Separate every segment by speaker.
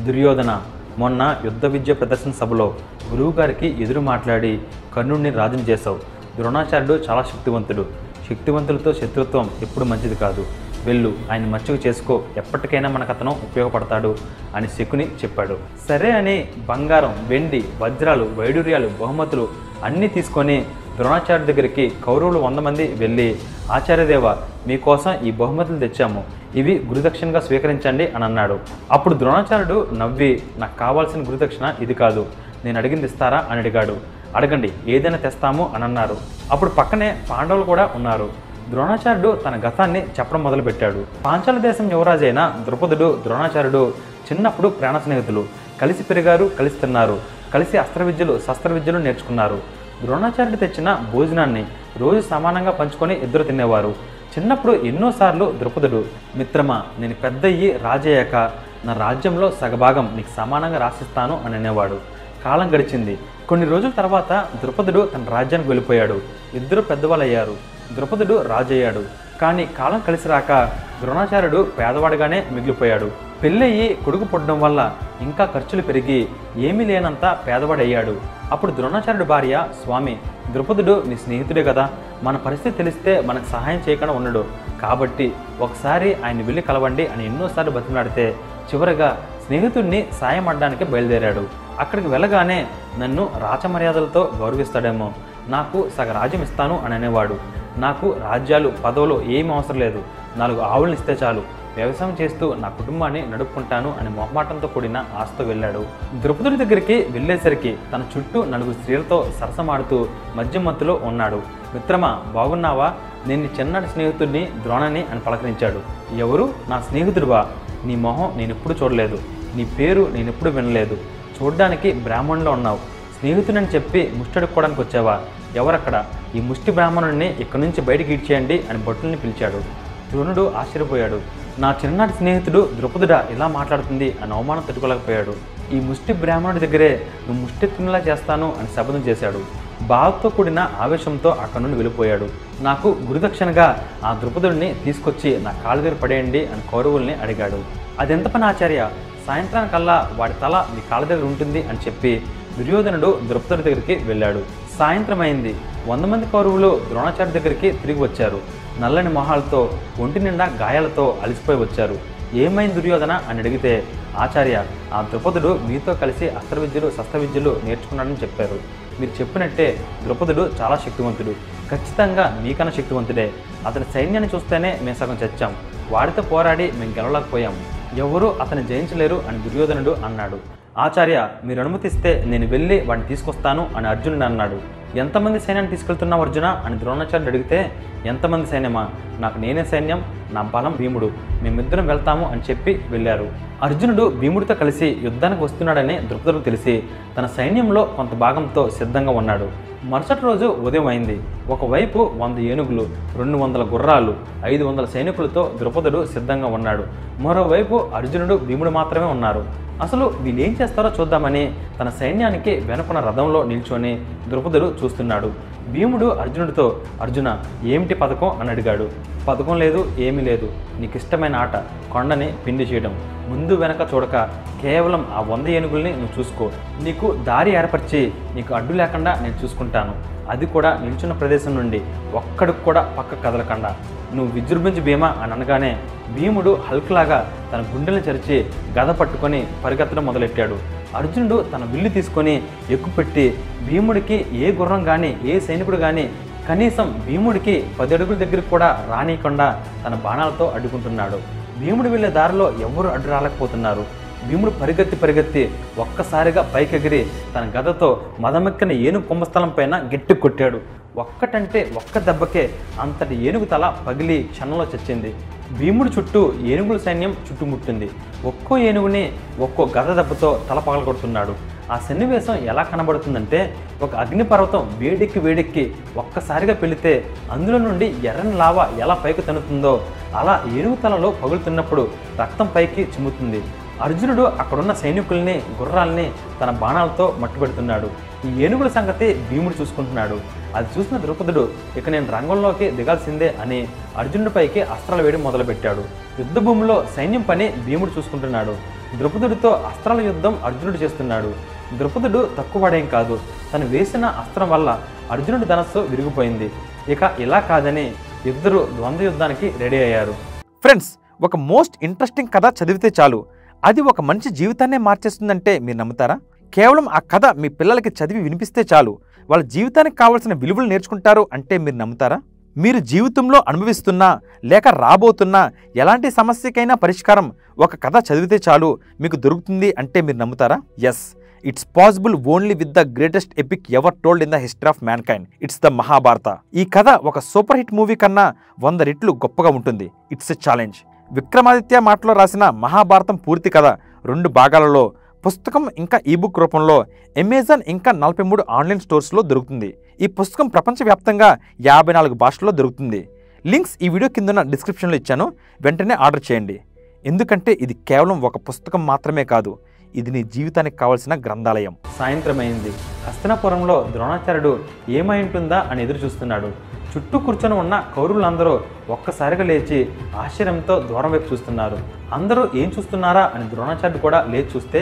Speaker 1: దుర్యోధన మొన్న యుద్ధ విద్య ప్రదర్శన సభలో గురువుగారికి ఎదురు మాట్లాడి కర్ణుడిని రాజుని చేశావు. ద్రోణాచార్యుడు చాలా శక్తివంతుడు. శక్తివంతులతో శత్రుత్వం ఎప్పుడు మంచిది కాదు. వెళ్ళు, ఆయన మచ్చుకు చేసుకో, ఎప్పటికైనా మనకు అతను ఉపయోగపడతాడు అని శకుని చెప్పాడు. సరే అని బంగారం, వెండి, వజ్రాలు, వైడూర్యాలు, బహుమతులు అన్నీ తీసుకొని ద్రోణాచార్యుడి దగ్గరికి కౌరవులు 100 మంది వెళ్ళి, ఆచార్యదేవ, మీకోసం ఈ బహుమతులు తెచ్చాము, ఇవి గురుదక్షిణగా స్వీకరించండి అని అన్నాడు. అప్పుడు ద్రోణాచార్యుడు నవ్వి, నాకు కావాల్సిన గురుదక్షిణ ఇది కాదు, నేను అడిగింది ఇస్తారా అని అడిగాడు. అడగండి, ఏదైనా తెస్తాము అని అన్నారు. అప్పుడు పక్కనే పాండవులు కూడా ఉన్నారు. ద్రోణాచార్యుడు తన గతాన్ని చెప్పడం మొదలుపెట్టాడు. పాంచాల దేశం యువరాజు అయిన ద్రుపదుడు, ద్రోణాచార్యుడు చిన్నప్పుడు ప్రాణ స్నేహితులు. కలిసి పెరిగారు, కలిసి తిన్నారు, కలిసి అస్త్రవిద్యలు, శస్త్రవిద్యలు నేర్చుకున్నారు. ద్రోణాచార్యుడు తెచ్చిన భోజనాన్ని రోజు సమానంగా పంచుకొని ఇద్దరు తినేవారు. చిన్నప్పుడు ఎన్నోసార్లు ద్రుపదుడు, మిత్రమా, నేను పెద్దయ్యి రాజయ్యాక నా రాజ్యంలో సగభాగం నీకు సమానంగా రాసిస్తాను అని అనేవాడు. కాలం గడిచింది. కొన్ని రోజుల తర్వాత ద్రుపదుడు తన రాజ్యానికి వెళ్ళిపోయాడు. ఇద్దరు పెద్దవాళ్ళయ్యారు. ద్రుపదుడు రాజయ్యాడు. కానీ కాలం కలిసి రాక ద్రోణాచార్యుడు పేదవాడిగానే మిగిలిపోయాడు. పెళ్ళయ్యి కొడుకు పుట్టడం వల్ల ఇంకా ఖర్చులు పెరిగి ఏమీ లేనంత పేదవాడయ్యాడు. అప్పుడు ద్రోణాచార్యుడి భార్య, స్వామి, ద్రుపదుడు నీ స్నేహితుడే కదా, మన పరిస్థితి తెలిస్తే మనకు సహాయం చేయకుండా ఉండడు, కాబట్టి ఒకసారి ఆయన వెళ్ళి కలవండి అని ఎన్నోసార్లు బతిమలాడితే చివరగా స్నేహితుడిని సాయం అడ్డానికి బయలుదేరాడు. అక్కడికి వెళ్ళగానే నన్ను రాచమర్యాదలతో గౌరవిస్తాడేమో, నాకు సగ రాజ్యం ఇస్తాను అని అనేవాడు. నాకు రాజ్యాలు, పదవులు ఏమీ అవసరం లేదు, 4 ఆవులను ఇస్తే చాలు, వ్యవసాయం చేస్తూ నా కుటుంబాన్ని నడుపుకుంటాను అని మొహమాటంతో కూడిన ఆశతో వెళ్ళాడు. ద్రుపదుడి దగ్గరికి వెళ్ళేసరికి తన చుట్టూ 4 స్త్రీలతో సరసమాడుతూ మధ్యమత్తులో ఉన్నాడు. మిత్రమా, బాగున్నావా, నేను నీ చిన్నటి స్నేహితుడిని ద్రోణని అని పలకరించాడు. ఎవరు? నా స్నేహితుడివా? నీ మొహం నేను ఎప్పుడు చూడలేదు, నీ పేరు నేను ఎప్పుడు వినలేదు, చూడ్డానికి బ్రాహ్మణులో ఉన్నావు, స్నేహితుడని చెప్పి ముష్టడుక్కోవడానికి వచ్చావా? ఎవరక్కడ? ఈ ముష్టి బ్రాహ్మణుడిని ఇక్కడి నుంచి బయటికి ఈడ్చేయండి అని భటుల్ని పిలిచాడు. ద్రోణుడు ఆశ్చర్యపోయాడు. నా చిన్ననాటి స్నేహితుడు ద్రుపదుడా ఇలా మాట్లాడుతుంది అని అవమానం తట్టుకోలేకపోయాడు. ఈ ముష్టి బ్రాహ్మణుడి దగ్గరే నువ్వు ముష్టెత్తునిలా చేస్తాను అని శపథం చేశాడు. బాధతో కూడిన ఆవేశంతో అక్కడి నుండి వెళ్ళిపోయాడు. నాకు గురుదక్షిణగా ఆ ద్రుపదుడిని తీసుకొచ్చి నా కాళ్ళ దగ్గర పడేయండి అని కౌరవుల్ని అడిగాడు. అదెంత పని ఆచార్య, సాయంత్రానికల్లా వాడి తల మీ కాళ్ళ దగ్గర ఉంటుంది అని చెప్పి దుర్యోధనుడు ద్రుపదుడి దగ్గరికి వెళ్ళాడు. సాయంత్రం అయింది. 100 మంది కౌరవులు ద్రోణాచార్య దగ్గరికి తిరిగి వచ్చారు. నల్లని మొహాలతో, ఒంటి నిండా గాయాలతో అలసిపోయి వచ్చారు. ఏమైంది దుర్యోధన అని అడిగితే, ఆచార్య, ఆ ద్రుపదుడు మీతో కలిసి అస్త్రవిద్యలు, శస్త్రవిద్యలు నేర్చుకున్నాడని చెప్పారు. మీరు చెప్పినట్టే ద్రుపదుడు చాలా శక్తివంతుడు, ఖచ్చితంగా మీకన్నా శక్తివంతుడే. అతని సైన్యాన్ని చూస్తేనే మేము సగం చచ్చాం, వాడితో పోరాడి మేము గెలవలేకపోయాం, ఎవరూ అతన్ని జయించలేరు అని దుర్యోధనుడు అన్నాడు. ఆచార్య, మీరు అనుమతిస్తే నేను వెళ్ళి వాడిని తీసుకొస్తాను అని అర్జునుడు అన్నాడు. ఎంతమంది సైన్యాన్ని తీసుకెళ్తున్నావు అర్జున అని ద్రోణాచార్యుడు అడిగితే, ఎంతమంది సైన్యమా, నాకు నేనే సైన్యం, నా బలం భీముడు, మేమిద్దరం వెళ్తాము అని చెప్పి వెళ్ళారు. అర్జునుడు భీముడితో కలిసి యుద్ధానికి వస్తున్నాడని ద్రుపదుడికి తెలిసి తన సైన్యంలో కొంత భాగంతో సిద్ధంగా ఉన్నాడు. మరుసటి రోజు ఉదయం అయింది. ఒకవైపు 100 ఏనుగులు, 200 గుర్రాలు, 500 సైనికులతో ద్రుపదుడు సిద్ధంగా ఉన్నాడు. మరోవైపు అర్జునుడు, భీముడు మాత్రమే ఉన్నారు. అసలు వీళ్ళు ఏం చేస్తారో చూద్దామని తన సైన్యానికి వెనుకున్న రథంలో నిల్చొని ద్రుపదుడు చూస్తున్నాడు. భీముడు అర్జునుడితో, అర్జున, ఏమిటి పథకం అని అడిగాడు. పథకం లేదు, ఏమీ లేదు, నీకు ఇష్టమైన ఆట కొండని పిండి చేయడం, ముందు వెనక చూడక కేవలం ఆ 100 ఏనుగుల్ని నువ్వు చూసుకో, నీకు దారి ఏర్పరిచి నీకు అడ్డు లేకుండా నేను చూసుకుంటాను, అది కూడా నిల్చున్న ప్రదేశం నుండి ఒక్కడికి కూడా పక్క కదలకుండా, నువ్వు విజృంభించి భీమా అని అనగానే భీముడు హల్క్లాగా తన గుండెల్ని చరిచి గద పట్టుకొని పరిగెత్తడం మొదలెట్టాడు. అర్జునుడు తన విల్లు తీసుకొని ఎక్కుపెట్టి భీముడికి ఏ గుర్రం కానీ, ఏ సైనికుడు కానీ కనీసం భీముడికి 10 అడుగుల దగ్గరికి కూడా రానియకుండా తన బాణాలతో అడ్డుకుంటున్నాడు. భీముడు వెళ్ళే దారిలో ఎవరు అడ్డు రాలేకపోతున్నారు. భీముడు పరిగెత్తి ఒక్కసారిగా పైకెగిరి తన గదతో మదమెక్కిన ఏనుగు కుంభస్థలం పైన గట్టి కొట్టాడు. ఒక్కటంటే ఒక్క దెబ్బకే అంతటి ఏనుగు తల పగిలి క్షణంలో చచ్చింది. భీముడు చుట్టూ ఏనుగుల సైన్యం చుట్టుముట్టింది. ఒక్కో ఏనుగుని ఒక్కో గద దెబ్బతో తల పగలగొడుతున్నాడు. ఆ సన్నివేశం ఎలా కనబడుతుందంటే, ఒక అగ్నిపర్వతం వేడెక్కి ఒక్కసారిగా పెళితే అందులో నుండి ఎర్రని లావా ఎలా పైకి తన్నుతుందో అలా ఏనుగు తలలో పగులుతున్నప్పుడు రక్తం పైకి చిమ్ముతుంది. అర్జునుడు అక్కడున్న సైనికుల్ని, గుర్రాల్ని తన బాణాలతో మట్టుపెడుతున్నాడు. ఈ ఏనుగుల సంగతి భీముడు చూసుకుంటున్నాడు. అది చూసిన ద్రుపదుడు, ఇక నేను రంగంలోకి దిగాల్సిందే అని అర్జునుడిపైకి అస్త్రాలు వేయడం మొదలుపెట్టాడు. యుద్ధ భూమిలో సైన్యం పని భీముడు చూసుకుంటున్నాడు. ద్రౌపదుడితో అస్త్రాల యుద్ధం అర్జునుడు చేస్తున్నాడు. ద్రౌపదుడు తక్కువడేం కాదు, తను వేసిన అస్త్రం వల్ల అర్జునుడి ధనస్సు విరిగిపోయింది. ఇక ఇలా కాదని ఇద్దరు ద్వంద్వ యుద్ధానికి రెడీ అయ్యారు.
Speaker 2: ఫ్రెండ్స్, ఒక మోస్ట్ ఇంట్రెస్టింగ్ కథ చదివితే చాలు అది ఒక మనిషి జీవితాన్నే మార్చేస్తుందంటే మీరు నమ్ముతారా? కేవలం ఆ కథ మీ పిల్లలకి చదివి వినిపిస్తే చాలు వాళ్ళ జీవితానికి కావాల్సిన విలువలు నేర్చుకుంటారు అంటే మీరు నమ్ముతారా? మీరు జీవితంలో అనుభవిస్తున్నా లేక రాబోతున్నా ఎలాంటి సమస్యకైనా పరిష్కారం ఒక కథ చదివితే చాలు మీకు దొరుకుతుంది అంటే మీరు నమ్ముతారా? Yes, it's possible only with the greatest epic ever told in the history of mankind. It's the Mahabharata. ఈ కథ ఒక సూపర్ హిట్ మూవీ కన్నా 100 రెట్లు గొప్పగా ఉంటుంది. It's a challenge. విక్రమాదిత్య మాటలో రాసిన మహాభారతం పూర్తి కథ 2 భాగాలలో పుస్తకం ఇంకా ఈబుక్ రూపంలో అమెజాన్ ఇంకా 43 ఆన్లైన్ స్టోర్స్లో దొరుకుతుంది. ఈ పుస్తకం ప్రపంచవ్యాప్తంగా 54 భాషల్లో దొరుకుతుంది. లింక్స్ ఈ వీడియో కింద డిస్క్రిప్షన్లో ఇచ్చాను, వెంటనే ఆర్డర్ చేయండి. ఎందుకంటే ఇది కేవలం ఒక పుస్తకం మాత్రమే కాదు, ఇది నీ జీవితానికి కావాల్సిన గ్రంథాలయం.
Speaker 1: సాయంత్రమైంది. హస్తినాపురంలో ద్రోణాచార్యుడు ఏమై ఉంటుందా అని ఎదురు చూస్తున్నాడు. చుట్టూ కూర్చొని ఉన్న కౌరవులందరూ ఒక్కసారిగా లేచి ఆశ్చర్యంతో దూరం వైపు చూస్తున్నారు. అందరూ ఏం చూస్తున్నారా అని ద్రోణాచార్యుడు కూడా లేచి చూస్తే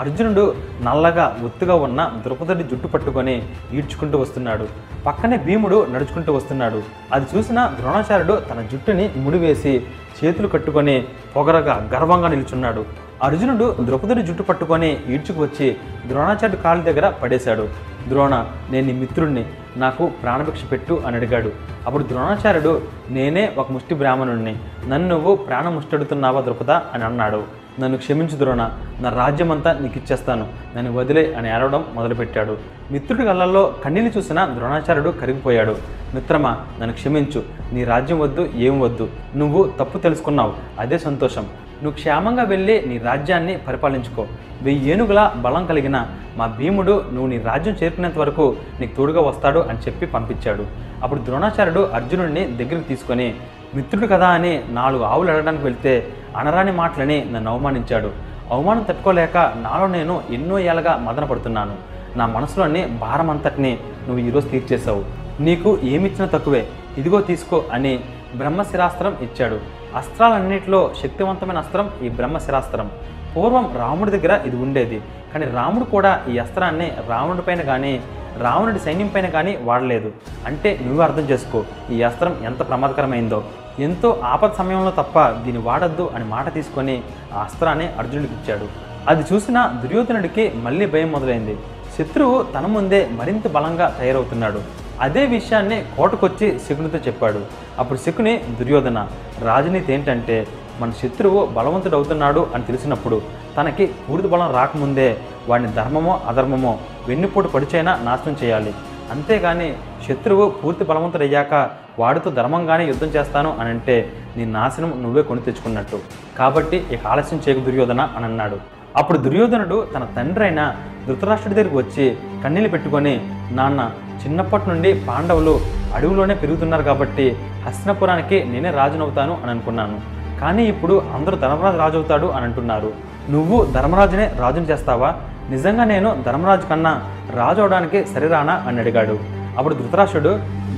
Speaker 1: అర్జునుడు నల్లగా ఒత్తుగా ఉన్న ద్రౌపదుడి జుట్టు పట్టుకొని ఈడ్చుకుంటూ వస్తున్నాడు. పక్కనే భీముడు నడుచుకుంటూ వస్తున్నాడు. అది చూసిన ద్రోణాచార్యుడు తన జుట్టుని ముడివేసి చేతులు కట్టుకొని పొగరగా గర్వంగా నిల్చున్నాడు. అర్జునుడు ద్రౌపదుడి జుట్టు పట్టుకొని ఈడ్చుకు వచ్చి ద్రోణాచార్యుడు కాళ్ళ దగ్గర పడేశాడు. ద్రోణ, నేను నీ మిత్రుడిని, నాకు ప్రాణభిక్ష పెట్టు అని అడిగాడు. అప్పుడు ద్రోణాచార్యుడు, నేనే ఒక ముష్టి బ్రాహ్మణుడిని, నన్ను నువ్వు ప్రాణముష్టడుతున్నావా ద్రౌపద అని అన్నాడు. నన్ను క్షమించు ద్రోణ, నా రాజ్యమంతా నీకు ఇచ్చేస్తాను, నన్ను వదిలే అని ఏడవడం మొదలుపెట్టాడు. మిత్రుడి కళ్ళల్లో కన్నీళ్ళు చూసిన ద్రోణాచార్యుడు కరిగిపోయాడు. మిత్రమా, నన్ను క్షమించు, నీ రాజ్యం వద్దు, ఏం వద్దు, నువ్వు తప్పు తెలుసుకున్నావు, అదే సంతోషం. నువ్వు క్షేమంగా వెళ్ళి నీ రాజ్యాన్ని పరిపాలించుకో. 1000 ఏనుగుల బలం కలిగిన మా భీముడు నువ్వు నీ రాజ్యం చేరుకునేంత వరకు నీకు తోడుగా వస్తాడు అని చెప్పి పంపించాడు. అప్పుడు ద్రోణాచార్యుడు అర్జునుడిని దగ్గరికి తీసుకొని, మిత్రుడు కదా అని 4 ఆవులు అడగడానికి వెళ్తే అనరాని మాటలని నన్ను అవమానించాడు. అవమానం తట్టుకోలేక నాలో నేను ఎన్నో ఏళ్ళగా మదన పడుతున్నాను. నా మనసులోని భారం అంతటిని నువ్వు ఈరోజు తీర్చేశావు. నీకు ఏమిచ్చినా తక్కువే, ఇదిగో తీసుకో అని బ్రహ్మశిరాస్త్రం ఇచ్చాడు. అస్త్రాలన్నింటిలో శక్తివంతమైన అస్త్రం ఈ బ్రహ్మశిరాస్త్రం. పూర్వం రాముడి దగ్గర ఇది ఉండేది, కానీ రాముడు కూడా ఈ అస్త్రాన్ని రావణుడి పైన కానీ రావణుడి సైన్యం పైన కానీ వాడలేదు. అంటే నువ్వు అర్థం చేసుకో ఈ అస్త్రం ఎంత ప్రమాదకరమైందో. ఎంతో ఆపద సమయంలో తప్ప దీన్ని వాడద్దు అని మాట తీసుకొని ఆ అస్త్రాన్ని అర్జునుడికి ఇచ్చాడు. అది చూసిన దుర్యోధనుడికి మళ్ళీ భయం మొదలైంది. శత్రువు తన ముందే మరింత బలంగా తయారవుతున్నాడు. అదే విషయాన్ని కోటకొచ్చి శకునితో చెప్పాడు. అప్పుడు శకుని, దుర్యోధన, రాజనీతి ఏంటంటే మన శత్రువు బలవంతుడు అవుతున్నాడు అని తెలిసినప్పుడు తనకి పూర్తి బలం రాకముందే వాడిని ధర్మమో అధర్మమో వెన్నుపోటు పడిచైనా నాశనం చేయాలి. అంతేగాని శత్రువు పూర్తి బలవంతుడయ్యాక వాడితో ధర్మంగానే యుద్ధం చేస్తాను అని అంటే నీ నాశనం నువ్వే కొని తెచ్చుకున్నట్టు. కాబట్టి ఇక ఆలస్యం చేయకు దుర్యోధన అని అన్నాడు. అప్పుడు దుర్యోధనుడు తన తండ్రి అయిన ధృతరాష్ట్రుడి దగ్గరికి వచ్చి కన్నీళ్ళు పెట్టుకొని, నాన్న, చిన్నప్పటి నుండి పాండవులు అడవిలోనే పెరుగుతున్నారు కాబట్టి హస్తినాపురానికి నేనే రాజునవుతాను అని అనుకున్నాను. కానీ ఇప్పుడు అందరూ ధర్మరాజు రాజు అవుతాడు అని అంటున్నారు. నువ్వు ధర్మరాజునే రాజుని చేస్తావా? నిజంగా నేను ధర్మరాజు కన్నా రాజు అవడానికి సరిరానా అని అడిగాడు. అప్పుడు ధృతరాష్ట్రుడు,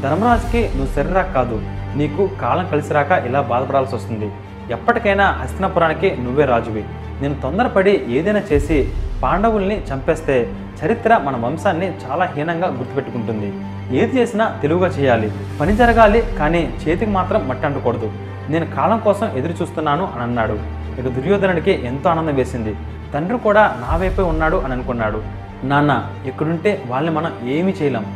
Speaker 1: ధర్మరాజుకి నువ్వు సరిరాక కాదు, నీకు కాలం కలిసి రాక ఇలా బాధపడాల్సి వస్తుంది. ఎప్పటికైనా హస్తినాపురానికి నువ్వే రాజువి. నేను తొందరపడి ఏదైనా చేసి పాండవుల్ని చంపేస్తే చరిత్ర మన వంశాన్ని చాలా హీనంగా గుర్తుపెట్టుకుంటుంది. ఏది చేసినా తెలుగుగా చేయాలి, పని జరగాలి, కానీ చేతికి మాత్రం మట్టి అంటకూడదు. నేను కాలం కోసం ఎదురు చూస్తున్నాను అని అన్నాడు. ఇక దుర్యోధనుడికి ఎంతో ఆనందం వేసింది. తండ్రి కూడా నా వైపే ఉన్నాడు అని అనుకున్నాడు. నాన్న, ఇక్కడుంటే వాళ్ళని మనం ఏమీ చేయలేం.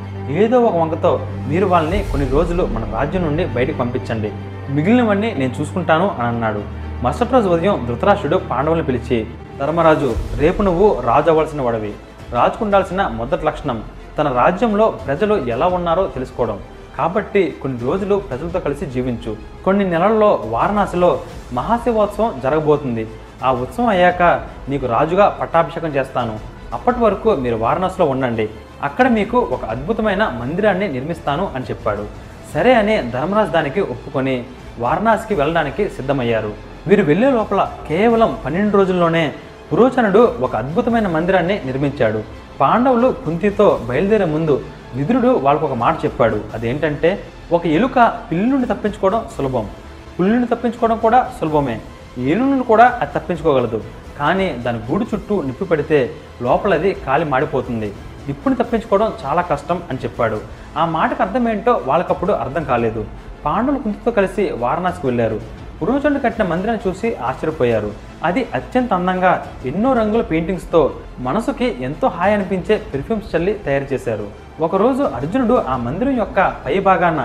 Speaker 1: ఏదో ఒక వంకతో మీరు వాళ్ళని కొన్ని రోజులు మన రాజ్యం నుండి బయటకు పంపించండి, మిగిలినవన్నీ నేను చూసుకుంటాను అని అన్నాడు. మరుసటి రోజు ఉదయం ధృతరాష్ట్రుడు పాండవులను పిలిచి, ధర్మరాజు, రేపు నువ్వు రాజు అవ్వాల్సిన వాడివి. రాజుకు ఉండాల్సిన మొదటి లక్షణం తన రాజ్యంలో ప్రజలు ఎలా ఉన్నారో తెలుసుకోవడం. కాబట్టి కొన్ని రోజులు ప్రజలతో కలిసి జీవించు. కొన్ని నెలల్లో వారణాసిలో మహాశివోత్సవం జరగబోతుంది. ఆ ఉత్సవం అయ్యాక నీకు రాజుగా పట్టాభిషేకం చేస్తాను. అప్పటి వరకు మీరు వారణాసిలో ఉండండి. అక్కడ మీకు ఒక అద్భుతమైన మందిరాన్ని నిర్మిస్తాను అని చెప్పాడు. సరే అని ధర్మరాజు దానికి ఒప్పుకొని వారణాసికి వెళ్ళడానికి సిద్ధమయ్యారు. వీరు వెళ్లే లోపల కేవలం 12 రోజుల్లోనే పురోచనుడు ఒక అద్భుతమైన మందిరాన్ని నిర్మించాడు. పాండవులు కుంతితో బయలుదేరే ముందు విదురుడు వాళ్ళకు ఒక మాట చెప్పాడు. అదేంటంటే, ఒక ఎలుక పిల్లి నుండి తప్పించుకోవడం సులభం, పుల్లి నుండి తప్పించుకోవడం కూడా సులభమే, ఏనుగును కూడా అది తప్పించుకోగలదు, కానీ దాని గూడు చుట్టూ నిప్పు పెడితే లోపలది కాలి మాడిపోతుంది. నిప్పుని తప్పించుకోవడం చాలా కష్టం అని చెప్పాడు. ఆ మాటకు అర్థం ఏంటో వాళ్ళకప్పుడు అర్థం కాలేదు. పాండవులు కుంతితో కలిసి వారణాసికి వెళ్ళారు. పురోచనుడు కట్టిన మందిరాన్ని చూసి ఆశ్చర్యపోయారు. అది అత్యంత అందంగా ఎన్నో రంగుల పెయింటింగ్స్తో మనసుకి ఎంతో హాయి అనిపించే పెర్ఫ్యూమ్స్ చల్లి తయారు చేశారు. ఒకరోజు అర్జునుడు ఆ మందిరం యొక్క పై భాగాన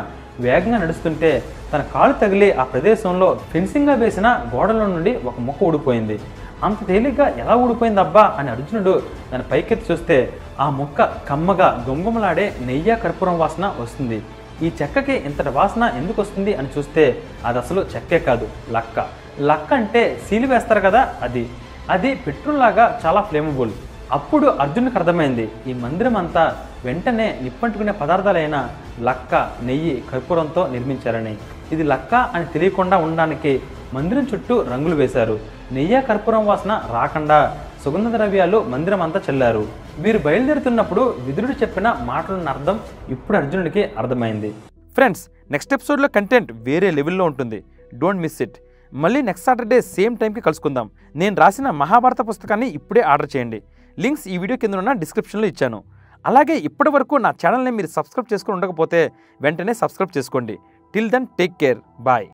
Speaker 1: వేగంగా నడుస్తుంటే తన కాలు తగిలి ఆ ప్రదేశంలో ఫెన్సింగ్గా వేసిన గోడల నుండి ఒక మొక్క ఊడిపోయింది. అంత తేలిగ్గా ఎలా ఊడిపోయిందబ్బా అని అర్జునుడు దాని పైకెత్తి చూస్తే ఆ మొక్క కమ్మగా గుమగుమలాడే నెయ్యి కర్పూరం వాసన వస్తుంది. ఈ చెక్కకి ఇంతటి వాసన ఎందుకు వస్తుంది అని చూస్తే అది అసలు చెక్కే కాదు, లక్క. లక్క అంటే సీలు వేస్తారు కదా, అది పెట్రోల్ లాగా చాలా ఫ్లేమబుల్. అప్పుడు అర్జునుడికి అర్థమైంది ఈ మందిరం అంతా వెంటనే నిప్పంటుకునే పదార్థాలైన లక్క, నెయ్యి, కర్పూరంతో నిర్మించారని. ఇది లక్క అని తెలియకుండా ఉండడానికి మందిరం చుట్టూ రంగులు వేశారు. నెయ్యి, కర్పూరం వాసన రాకుండా సుగంధ ద్రవ్యాలు మందిరం అంతా చల్లారు. వీరు బయలుదేరుతున్నప్పుడు విదురుడు చెప్పిన మాటలున్న అర్థం ఇప్పుడు అర్జునుడికి అర్థమైంది.
Speaker 2: ఫ్రెండ్స్, నెక్స్ట్ ఎపిసోడ్లో కంటెంట్ వేరే లెవెల్లో ఉంటుంది. Don't miss it. మళ్ళీ నెక్స్ట్ సాటర్డే సేమ్ టైంకి కలుసుకుందాం. నేను రాసిన మహాభారత పుస్తకాన్ని ఇప్పుడే ఆర్డర్ చేయండి. లింక్స్ ఈ వీడియో కింద ఉన్న డిస్క్రిప్షన్లో ఇచ్చాను. అలాగే ఇప్పటి వరకు నా ఛానల్ని మీరు సబ్స్క్రైబ్ చేసుకుని ఉండకపోతే వెంటనే సబ్స్క్రైబ్ చేసుకోండి. Till then take care. Bye.